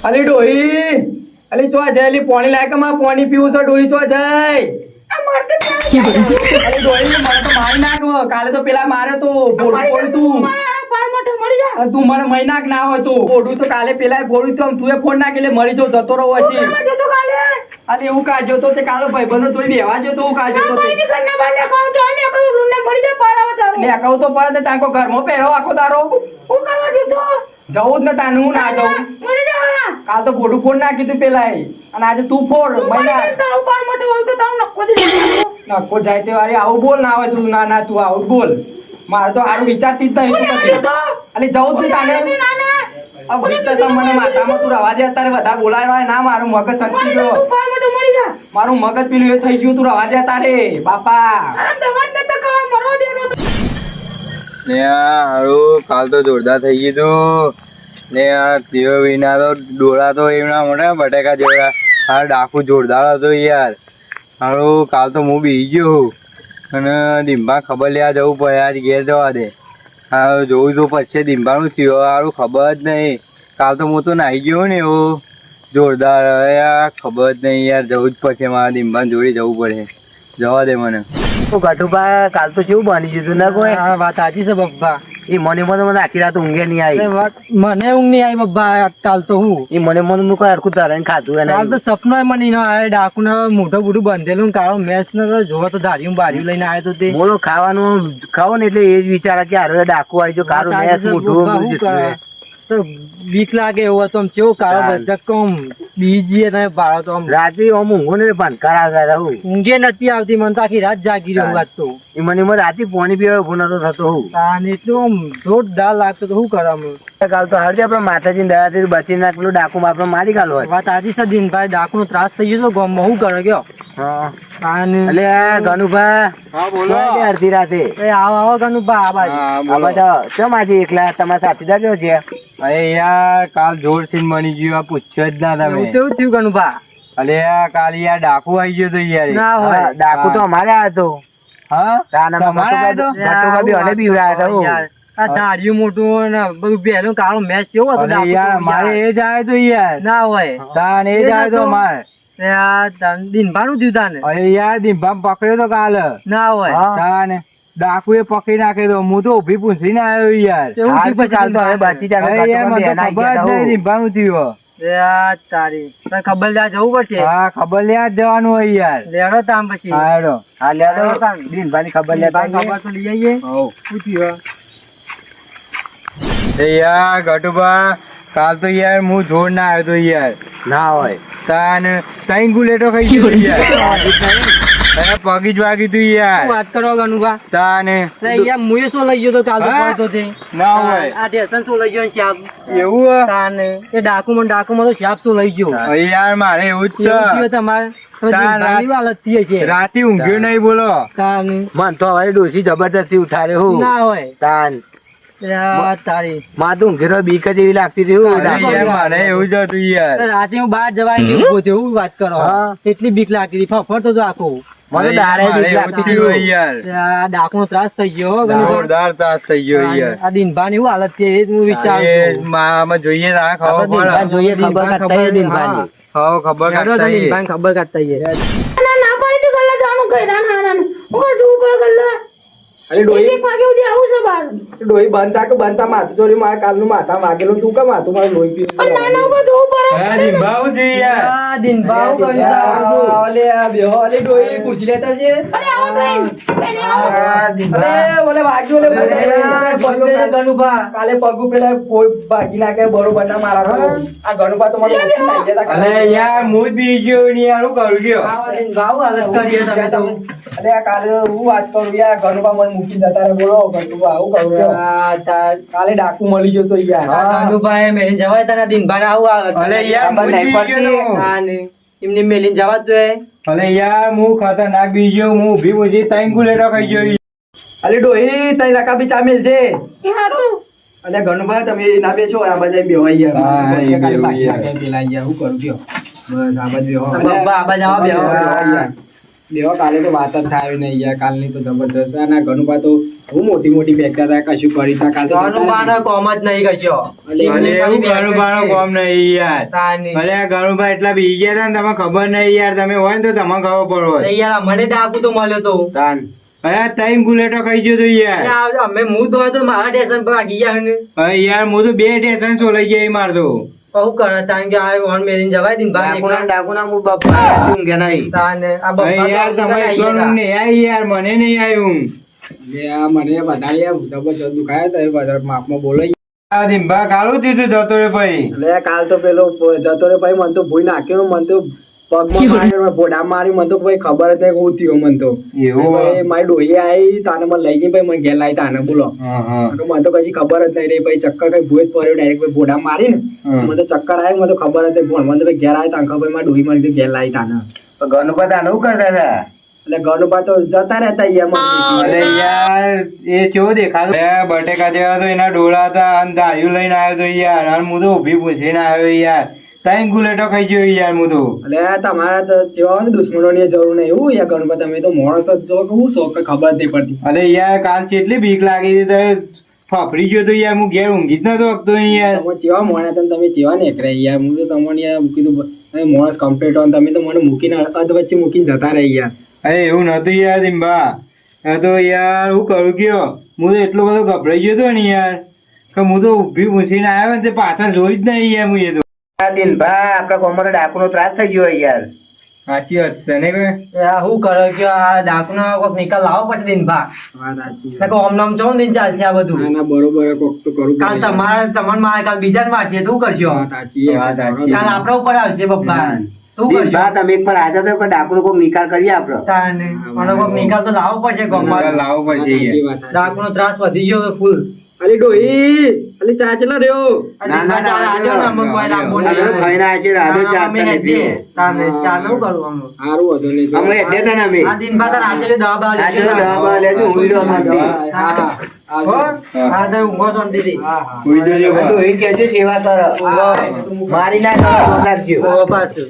અલી ડોહી અલી ચો જાય અલી પાણી લાયક માં પાણી પીવું છે ડોહી ચો જાય અલી ડોહી મને તો મારી નાખ કાલે તો પેલા મારે તો બોલ તું તું મને મહિના ના હોય તો ઓડું તો કાલે પેલા બોલું તો તું ફોન નાખ એટલે મરી જો જતો રહો હતી અરે એવું કાજો તો તે કાલો ભાઈબંધો થોડી બેવા જો તો હું કાજો તો ને કહું તો પરત તાંકો ઘરમાં પહેરો આખો દારો જવું જ ને તાનું હું ના જવું કાલ તો બોડું ફોન નાખી તું પેલા અને આજે તું ફોડ મહિના નક્કો જાય તે વારી આવું બોલ ના હોય તું ના તું આવું બોલ મારે તો સારું વિચારતી જ નહીં અરે જવું જ તાને મને માથામાં તું રવા દે અત્યારે બધા બોલાવ્યા ના મારું મગજ સરકી ગયો મારું મગજ પેલું એ થઈ ગયું તું રવા દે તારે બાપા ને હારું કાલ તો જોરદાર થઈ ગયું તું ને દેવ વિના તો ડોળા તો એમના મોટા બટેકા જેવડા હા ડાકુ જોરદાર હતો યાર હારું કાલ તો હું બી ગયો અને દીંબા ખબર લેવા જવું પડે આજ ઘેર જવા દે હા જોઉં તો પછી દીંબાનું થયું હારું ખબર જ નહીં કાલ તો હું તો નાહી ગયો ને એવું જોરદાર યાર ખબર જ નહીં યાર જવું જ પડશે મારા દીંબાને જોડે જવું પડે જવા દે મને ગટુભા કાલ તો કેવું બની ગયું ના કોઈ વાત સાચી છે બબ્બા એ મને આખી રાત ઊંઘે નહીં આવી મને ઊંઘ નહીં આવી બબ્બા કાલ તો હું એ મને કોઈ હરખું તરાઈને ખાધું એને કાલ તો સપનો મને ના આવે ડાકુ ને મોઢું બુઢું બંધેલું કાળો મેચ ને જોવા તો ધાર્યું બાર્યું લઈને આવ્યો તો તે બોલો ખાવાનું ખાવો ને એટલે એ જ વિચારે કે હારે ડાકુ આવી જો કાળો મેચ મોઢું તો બીક લાગે એવું હતું કેવું કાળો બચકમ બીજી ને બાળો તો રાત્રે આમ ઊંઘો ને ભણકારા રહું ઊંઘે નથી આવતી મને તો આખી રાત જાગી રહ્યો વાત તો એ મને રાતે પાણી પીવા ઉભો નતો થતો હું એટલું આમ જોરદાર લાગતો તો શું કરાવું કાલ તો હરજે આપડે માતાજી દયાથી બચી ના પેલું ડાકુ આપડે મારી કાલ હોય વાત આજે છે દિનભાઈ ડાકુ નો ત્રાસ થઈ ગયો તો ગામમાં શું કરે ગયો એટલે ગનુભા અડધી રાતે આવો ગનુભા આ બાજુ કેમ આજે એકલા તમારા સાથીદાર કેવો છે અરે યાર કાલ જોર સીન બની ગયું આ પૂછ્યો જ ના તમે કેવું થયું ગનુભા અલે કાલ યાર ડાકુ આવી ગયો તો યાર ના હોય ડાકુ તો અમારે આવ્યો હતો આ દાઢિયું મોટું ને બધું પહેલું કાળો મેચ કેવો હતો યાર મારે એ જ આવ્યો તો યાર ના હોય તાન એ જ આવ્યો તો મારે દિનભાનું થયું તાને અરે યાર દિનભા પકડ્યો તો કાલ ના હોય તાન ડાકુ એ પકડી નાખે તો હું તો ઉભી પૂછીને આવ્યો યાર દિનભાનું થયું તારી ખબર લ્યા જવું પડશે હા ખબર લેવા જવાનું હોય યાર લેડો તામ પછી હા લેડો દિનભાની ખબર લેતા ખબર તો લઈ આવીએ શું થયું યાર ગટુબા કાલ તો યાર હું જોડ ના આવ્યો તો યાર ના હોય તાન ત્રણ ગુલેટો ખાઈ ગયો યાર પગી જ વાગી તું યાર વાત કરો ગનુભા તાને યાર મુએ શું લઈ ગયો તો કાલ તો તે ના હોય આ ટેશન શું લઈ ગયો શાપ એવું તાને એ ડાકુમાં તો શાપ શું લઈ ગયો યાર મારે એવું જ છે તમારે રાતે ઊંઘ્યો નહીં બોલો તાને મન તો હવે ડોસી જબરદસ્તી ઉઠાડે હું ના હોય તાન તારી માં તો ઊંઘેલો બીક જ એવી લાગતી હતી મારે એવું જ હતું યાર રાતે હું બહાર જવા એવું વાત કરો એટલી બીક લાગતી હતી ફફડતો તો આખો મને ડાકુ નો ત્રાસ થઈ ગયો જોરદાર ત્રાસ થઈ ગયો યાર આ દિનભા ની હાલત છે એ હું વિચારું જોઈએ ના જોઈએ ખબર કાઢતા દિનભાની ખબર કાઢતા ડોહી બનતા કે બનતા માથું ચોરી મારા કાલનું માથા વાગેલું તું કેમ માથું મારું લોહી કાલે પગુ પેલા કોઈ ભાગી નાખે બરોબર ના મારા આ ગણુભા તો મને યાર હું બી ગયો ને યાર કરું ગયો અરે કાલે હું વાત કરું યાર ગણુભા મને મૂકી જતા રે બોલો ગણુભા આવું કરું કાલે ડાકુ મળી ગયો તો યાર ગનુભાઈ મેલીને જવાય તારા દિનભા આવું અરે યાર એમને મેલીને જવા દે અરે યાર હું ખતરનાક બી ગયો હું ઉભી ઉભી ત્રણ ગુલેટો ખાઈ ગયો અરે ડોહી તઈ રકાબી ચા મેલ છે અલે ગણુભા તમે ના બેસો આ બધા બેવાઈ યાર પેલા યાર હું કરું કયો બસ આ બધા બેહો બાબા જાવ બેહો દેવા કાલે તો વાત જ થાય નહીં યાર, કાલની તો જબરજસ્ત. અને ગણુબા તો બહુ મોટી મોટી ફેંકતા હતા, કશું કરી તા કાલ તો જતા ગણુબાનો રહ્યા. કોમ જ નહીં કશો. અલે અલે એવું ગણુબાનો કોમ નહીં યાર. તાની. ભલે આ ગણુબા એટલા બીજી ગયા હતા ને તમને ખબર નહીં યાર, તમે હોય ને તો તમને ખબર પડો. અરે યાર મને ડાકુ તો મળ્યો તો. તાન અરે ટાઈમ બુલેટો ખાઈ ગયો તો યાર. અરે અમે હું તો મારા સ્ટેશન પર વાગી ગયા ને. અરે યાર હું તો 2 સ્ટેશન ચોલાઈ ગયા મારતો. કહું કરે તાન કે આ ઓન મેરીને જવાય દીન ભાઈ ડાકુના ડાકુના હું બાપા ઊંઘે નહીં. તાન આ અરે બપ્પા યાર તો તમે આવી એકલો ગયા. નહીં આવી યાર, મને નહીં આવ્યું. લે આ મને વધારે યાર જબરજસ્ત દુખાયા હતા, એ વધારે માપમાં બોલાઈ. આ ધીંભા કાળું થયું તું જતો રે ભાઈ. એટલે કાલ તો પેલો જતો રે ભાઈ, મને તો ભૂઈ નાખ્યો, મને તો પગમાં માર્યો, ફોડા મારી, મને તો ભાઈ ખબર જ નહીં હું થયું મને તો. એવું ભાઈ મારી ડોહી આવી તાને મને લઈ ગઈ, ભાઈ મને ઘેર લાવી તાને બોલો. હા હા મને તો કશી ખબર જ નહીં રહી ભાઈ, ચક્કર કઈ ભૂઈ જ પડ્યો ડાયરેક્ટ, ભાઈ ફોડા મારી ને મને તો ચક્કર આવ્યો, મને તો ખબર જ નહીં. મને તો ભાઈ ઘેર આવી તાને ખબર, મારી ડોહી મને ઘેર લાવી તાને. ગણપત આનું કરતા હતા. એટલે ગણુબા તો જતા રહેતા યાર અરે યાર એ કેવો દેખાતો. બટેકા જેવા તો એના ડોળા હતા અને દારૂ લઈને આવ્યો તો યાર, અને હું તો ઉભી પૂછીને આવ્યો યાર. ત્રણ ગુલેટો ખાઈ ગયો યાર હું તો. એટલે તમારા તો જેવા ને દુશ્મનો ની જરૂર નહીં. એવું યાર ગણપત તમે તો માણસ જ છો કે હું છો કે ખબર જ નહીં પડતી. અરે યાર કાલ કેટલી બીક લાગી હતી તો ફફડી ગયો તો યાર, હું ઘેર ઊંઘી જ નતો શકતો યાર. તમે જેવા મોણા હતા ને તમે જેવા નીકળે યાર, હું તો તમને યાર મૂકી દઉં, તમે માણસ કમ્પ્લીટ હો ને તમે તો મને મૂકીને અધ વચ્ચે મૂકીને જતા રહી યાર. અરે એવું નતું યાર ધીંભા. એ તો યાર હું કરું કયો, હું તો એટલો બધો ગભરાઈ ગયો હતો ને યાર કે હું તો ઊભી પૂછીને આવ્યો ને તે પાછળ જોઈ જ નહીં યાર. હું એ તો આ દિલભા આપડા કોમર ડાકુનો ત્રાસ થઈ ગયો યાર. સાચી વાત છે ને કે આ શું કરે કે આ ડાકુનો કોક નિકાલ લાવવો પડશે દીન ભા. વાત સાચી. નકર ઓમ નામ ચો દિન ચાલશે આ બધું. ના ના બરોબર કોક તો કરવું કાલ પડે. તમારે મારે કાલ બીજા ને મારશે તું કરજો. વાત સાચી છે. વાત સાચી. કાલ આપણા ઉપર આવશે બપ્પા. તું કરજો. દિલભા તમે એક પર હાજર થયો કે ડાકુનો કોઈક નિકાલ કરીએ આપડે. તાને મને કોક નિકાલ તો લાવવો પડશે ગામમાં. લાવો વાત પછી સાચી, યાર. વાત સાચી. ડાકુનો ત્રાસ વધી ગયો ફૂલ. અલી ડોહી અલી ચા ચલા રહ્યો. ના, ના, ચાલ ના, આજો ને અમે કોઈ લાંબો અમે નહીં. ખાઈને આવ્યા છીએ, રાધો ચા અમે આપતા હેડીએ. નથી. તાને ચાલુ કરું અમે. સારું હતો નહીં. અમે હેડ્યા તા ને અમે. આ દિન બાદ આજે દવા બવા આજે તો દવા બવા લેજો, ઊંઘી લો શાંતિ. હા, હા, હા. હો આ તો ઊંઘો શાંતિથી. હા, હા. સુઈ જજો હવે તો એ કહેજો સેવા કરો. મારી ના કરો, ધ્યાન રાખજો. ઓ પાછું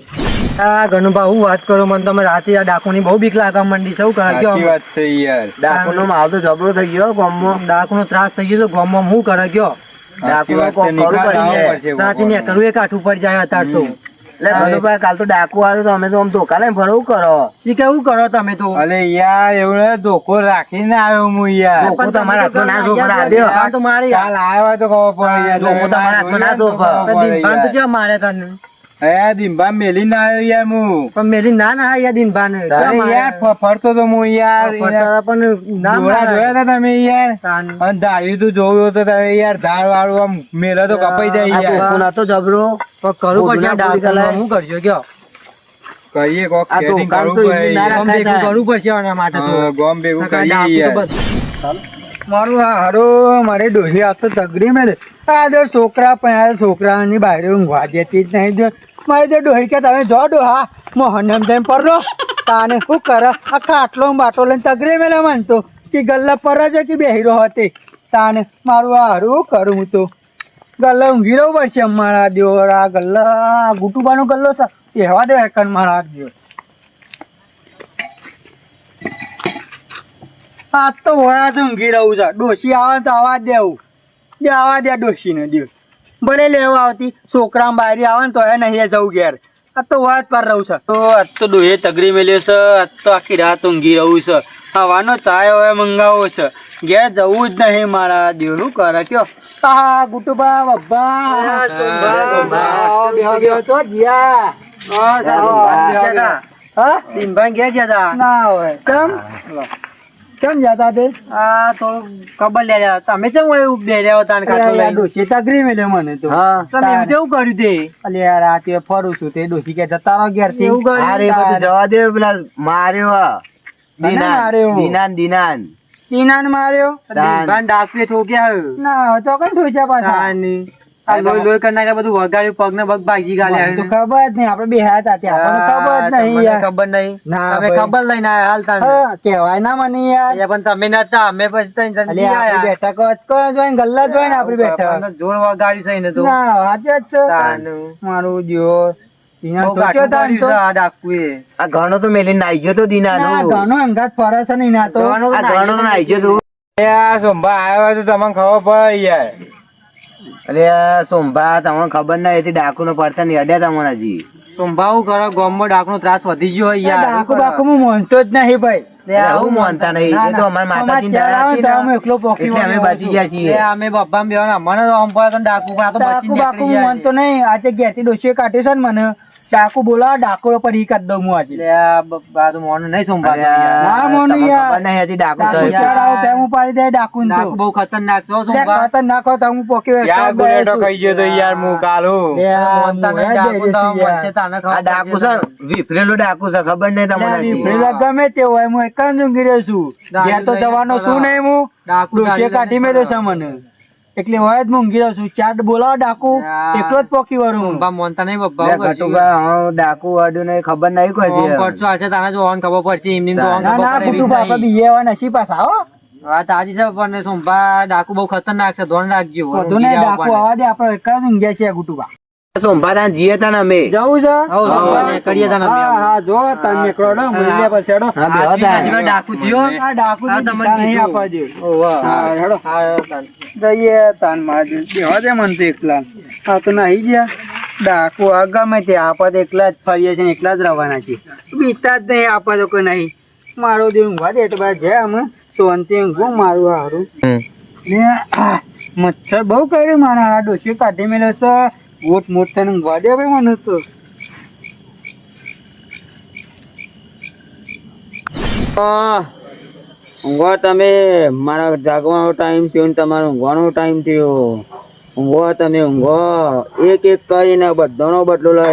આ ઘણું હું વાત કરું, મને તમે રાતે આ ડાકુની બહુ બીક લાગવા માંડી સૌ સાચી વાત છે યાર. ડાકુનો માલ તો જબરો થઈ ગયો ગામમાં. ડાકુનો ત્રાસ થઈ ગયો તો ગામમાં હું કરે ગયો સાચી વાત છે. કોક કરવું નિકાલ પડી લાવવો જાય. પડશે રાતે ને કરવું એ કાઠું પડી જાય અત્યારે તો. એટલે ગણુભાઈ કાલ તો ડાકુ આવ્યો તો અમે તો આમ ધોકા લઈને ફરવું કરો. શી કેવું કરો તમે તો? અલે યાર એવું ને ધોકો રાખીને આવ્યો હું યાર. ધોકો તમારા હાથમાં ના ધોકો ના દ્યો. આ તો મારી કાલ આવ્યો તો ખબર પડી યાર. ધોકો તમારા હાથમાં ના ધોકો. દિનભાન તો જ્યાં મારે તને હે ધીંભા મેલીને આવ્યો યાર હું. પણ મેલી ના ના યાર દિનભાન અરે યાર ફરતો તો હું યાર. પણ ના ડોળા જોયા હતા તમે યાર. તાન. અને દાઢી તું જોયું તો તમે યાર ધાર વાળું આમ મેલા તો કપાઈ જાય આ યાર. ધોકો નતો જબરો. પણ કરવું પડશે આ મોઢું ના પૂરી ડાકુમાં કલાય. હું કરજો કયો કહીએ કોક આ setting ધોકાનું કરવું તો પડે ઈ ના યાર. ગોમ ભેગું કરવું પડશે આના માટે તો ગોમ ભેગું નકર કરીએ ડાકુ તો યાર. બસ મારું આ હારો મારે ડોહી આ તો તગડી મેલે આ જો છોકરા પણ આ છોકરાની બહાર ઊંઘવા જતી જ નહીં. જો મારે જો ડોહી કે તમે જો ડોહા મોહન જેમ પરનો તાને શું કરે આ ખાટલો ને બાટલો લઈને તગડી મેલે માનતો કે ગલ્લા પર જ કે બેહીરો હતી તાને મારું આ હારું કરું હું તો ગલ્લા ઊંઘી રહું પડશે અમારા દેવર આ ગલ્લા ગુટુબાનો ગલ્લો છે કહેવા દે એકન મારા દેવ આ તો હોય તો ઊંઘી રહું છે ડોશી આવે તો આવા જ દેવું જે આવા દે ડોશીને દેવ ભલે લેવા આવતી છોકરા બારી આવે ને તો એ નહીં જવું ઘેર આ તો હોય જ પર રહું છે તો આજ તો ડોહે તગડી મેલ્યો છે. આજ તો આખી રાત ઊંઘી રહું છે. હવાનો ચાય હવે મંગાવો છે. ઘેર જવું જ નહીં મારા દેવનું કરે કયો. આ ગુટુબા બબ્બા બેહો બેહો તો જ્યા હા દિનભાન ગયા ગયા તા ના હોય કેમ જતા તે આ થોડું ખબર લે જા. તમે ચમ એવું બે રહ્યા હતા ને ખાટલો લઈને? ડોશી તગડી મેલ્યો મને તો હા તમે એવું કેવું કર્યું તે? અલે યાર આ તે ફરું છું તે ડોશી કે જતા રહો ઘેર એવું કર્યું? અરે બધું જવા દે પેલા માર્યો આ. મને દીનાન માર્યો. દીનાન તીનાને માર્યો દિનભાન ડાકુએ ઠોક્યા હે. ના તો કઈ ઠોચ્યા પાછા તાની. આ લોહી લોહી કરી નાખ્યા, બધું વગાડ્યું, પગને પગ ભાગી ગાલ્યા તો હે. ખબર જ નહીં આપડે બે હતા ત્યાં આપણને ખબર જ નહીં તમને યાર ખબર નહીં. ના તમે ભાઈ. ખબર લઈને આયા હાલ તાન. હા, કહેવાય ના મને યાર અલ્યા પણ તમે નતા, અમે પછી તઈ જણ અલે આપડી આયા. બેઠક અચકો જોઈને ગલ્લા જોઈને આપડી બેઠક આપણને જોર વગાડ્યું છે એને તો. ના હાચે જ છે તાનું. મારું દિયોર ઈના બહુ સોચ્યો કાઠું તાન તો પડ્યું છે આ ડાકુએ. આ ઘણો તો મેલીને નાઈ ગયો તો ના, દીનાનો ઘણો અંગાત ફરે છે ને ઈના તો ઘણો આ ઘણો તો નાઈ ગયો તું એ આ સોમભા આવ્યો હોય તો તમને ખબર પડે યાર. અરે આ સોમભા તમને ખબર ના હતી ડાકુ નો પડતા નહીં અડ્યા તમને હજી સંભાવ કરો ગામમાં ડાકનો ત્રાસ વધી ગયો હોય યાર. ડાકુ બાકુ હું માનતો જ નહીં ભાઈ. આવું માનતા નહીં ના, એ તો અમારા માતાજી અમારે ચાર આવે ને તો અમે એકલો પોકી એટલે અમે બચી ગયા એ છીએ અમે બપ્પામાં બેવાના મને તો આમ પડે તો ડાકુ પણ આ તો ડાકુ બચીને બાકુ નીકળી હું જાય માનતો નહીં. આજે ઘેરથી ડોશીએ કાઢ્યો છે ને મને ડાકુ બોલાવો ડાકુ પર ઈ કાઢ દઉં હું આજે. એટલે આ બા તો મોનું નહીં સંભાળ હા, મોનુ તમને યાર. ખબર નહીં હતી ડાકુ ડાકુ તો ચાર આવો તેમ હું પાડી દે ડાકુ ને ડાકુ તો. બહુ ખતરનાક છે હો લે, સંભાળ. ખતરનાક હોય તો હું પોકી ક્યાં બુલેટો ખાઈ ગયો તો યાર હું કાલું. લે, આ મોનતા નહીં મોયા ડાકુ તો જઈ વચ્ચે છે તાને આ ડાકુ છે વિફરેલો ડાકુ છે ખબર નહીં તમને યાર. હજી. પેલા ગમે તે હોય હું એક જ ઊંઘી રહ્યો છું. ઘેર તો જવાનો શું નહીં હું ડાકુ ડોશીએ કાઢી મેલ્યો છે મને એટલે હોય જ હું ઊંઘી રહ્યો છું. ચાર બોલાવો ડાકુ યા. એકલો જ પોકી વળું હું. સંભાળ મોનતા નહીં લે, બપ્પા ગટુભા, હા, ડાકુ વાળું નહીં ખબર નહીં કોઈ ઓમ દી. પડતો હશે તાને જો ઓન ખબર પડશે એમની તો ઓન ના ખબર ના પડે એવી કુટુંબ જ બાપા નહીં. બીએ એવા નસી પાછા હો. વાત સાચી છે પણ સંભા ડાકુ બહુ ખતરનાક છે ધોન રાખજો વધુ નહીં ડાકુ આવા દે આપણે એક જ ઊંઘ્યા છીએ ગુટુબા. સોમભા તાન જીએ તાન અમે જવું છે હવ સંભા કરીએ તને હા હા જો તમે નીકળો ને મળી લે પછી હેડો. હા, બેહો તાન. ડાકુ થયો આ ડાકુ હા, તો તમને જીતા નહીં કીધું. આપવા દે. ઓવા હા હેડો હા તાન. જઈએ તાન માજી બેહવા દે મને તો એકલા. હા તો નાહી ગયા ડાકુ આ ગમે તે આપા તો એકલા જ ફરીએ છે ને એકલા જ રહેવાના છે બીતા જ નહીં આપા તો કોઈ નહીં. મારો દે ઊંઘવા દે તો ભાઈ જાય અમે શાંતિ ઊંઘું મારું હારું. ને આ મચ્છર બહુ કર્યું મારા આ ડોશી કાઢી મેલ્યો છે મોટ મોટ થઈને ઊંઘવા દે ભાઈ મને તો. ઊંઘો તમે મારા જાગવાનો ટાઈમ થયો ને તમારો ઊંઘવાનો ટાઈમ થયો ઊંઘો તમે ઊંઘો એક એક કરીને બધાનો બદલો લે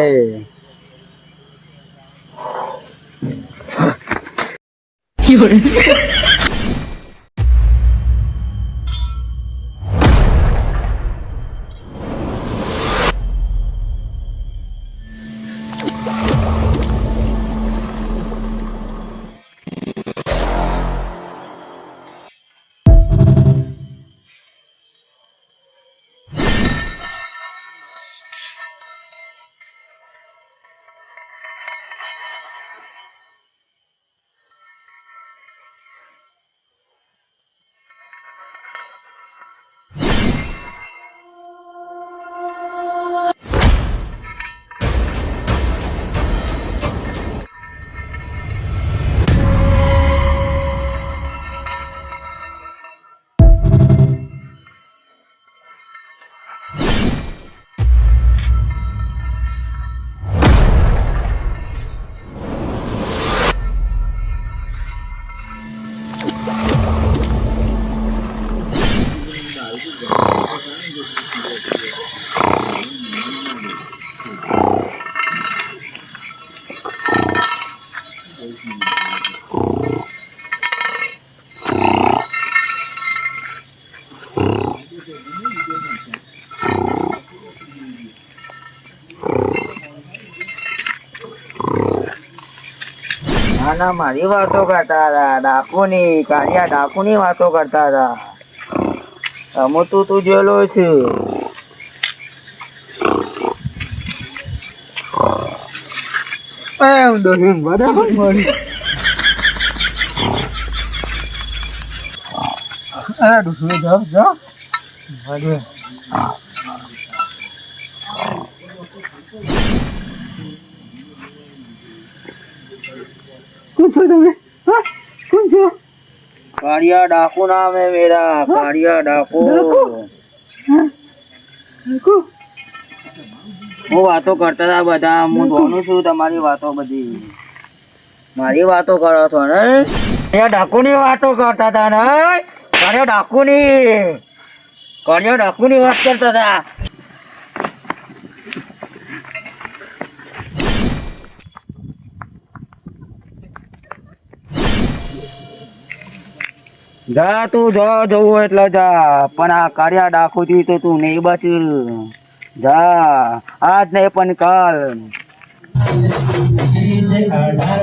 ના ના મારી વાતો કરતા હતા ડાકુની કાળિયા ડાકુની વાતો કરતા હતા અમુ તું જોયેલો છે હું ડોશી ઊંઘવા દે મારી. આ ડોશી જાઓ જાઓ ઊંઘવા દે. કોણ છો તમે? હા કોણ છો? કાળિયા ડાકુ નામ હે મેરા કાળિયા ડાકુ ડાકુ? હું વાતો કરતા હતા બધા હું જોઉં છું તમારી વાતો બધી મારી વાતો કરો છો ને કાળિયા ડાકુની વાતો કરતા હતા ને કાળિયા ડાકુની વાત કરતા હતા જા તું જા જવું એટલે જા પણ આ કાળિયા ડાકુ થી તો તું નહીં બચી જા આજ નહીં પણ કાલ અઢાર